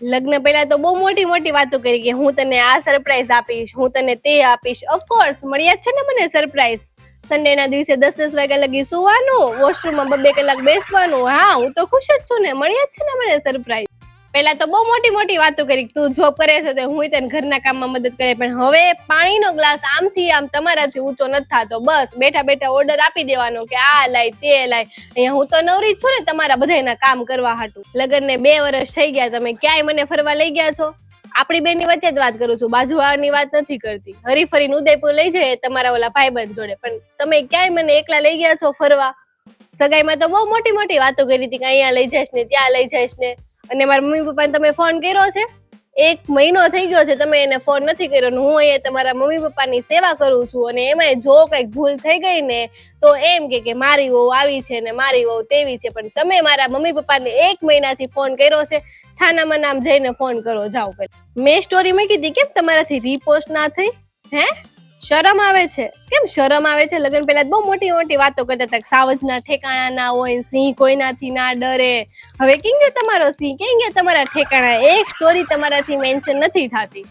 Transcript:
લગ્ન પહેલા તો બહુ મોટી મોટી વાતો કરી કે હું તને આ સરપ્રાઈઝ આપીશ, હું તને તે આપીશ. ઓફકોર્સ મળ્યા જ છે ને મને સરપ્રાઈઝ. સન્ડે ના દિવસે 10-10 વાગ્યા લગી સુવાનું, વોશરૂમમાં 2 કલાક બેસવાનું. હા, હું તો ખુશ જ છું ને, મળ્યા જ છે ને મને સરપ્રાઈઝ. પેલા તો બહુ મોટી મોટી વાતો કરી, તું જોબ કરે છે તો હું તને ઘરના કામમાં મદદ કરે, પણ હવે પાણીનો ગ્લાસ આમથી આમ તમારાથી ઊંચો નથી થતો. બસ બેઠા બેઠા ઓર્ડર આપી દેવાનો કે આ લાય તે લાય. અહીંયા હું તો નવરી જ છું ને તમારા બધાના કામ કરવા હાટું. લગ્નને 2 વર્ષ થઈ ગયા, તમે ક્યાંય મને ફરવા લઈ ગયા છો? આપણી બેનની વચ્ચે જ વાત કરું છું, બાજુવાળાની વાત નથી કરતી. હરીફરીને ઉદયપુર લઈ જાય તમારા ઓલા ભાઈબંધ જોડે, પણ તમે ક્યાંય મને એકલા લઈ ગયા છો ફરવા? સગાઈમાં તો બહુ મોટી મોટી વાતો કરી હતી કે અહીંયા લઈ જઈશ ને ત્યાં લઈ જઈશ ને. અને મારા મમ્મી પપ્પાને તમે ફોન કર્યો છે? 1 મહિનો થઈ ગયો છે તમે એને ફોન નથી કર્યો. હું અહીંયા તમારા મમ્મી પપ્પાની સેવા કરું છું, અને એમાં જો કઈક ભૂલ થઈ ગઈ ને તો એમ કે મારી વહુ આવી છે ને મારી વહુ તેવી છે. પણ તમે મારા મમ્મી પપ્પાને 1 મહિનાથી ફોન કર્યો છે? છાનામાં નામ જઈને ફોન કરો, જાઓ. મેં સ્ટોરી મૂકી હતી, કેમ તમારાથી રીપોસ્ટ ના થઈ? હે, શરમ આવે છે? કેમ શરમ આવે છે? લગ્ન પહેલા બહુ મોટી મોટી વાતો કરતા હતા, સાવજના ઠેકાણા ના હોય, સિંહ કોઈનાથી ના ડરે. હવે કેમ ગયો તમારો સિંહ? કેમ ગયા તમારા ઠેકાણા? એક સ્ટોરી તમારાથી મેન્શન નથી થતી.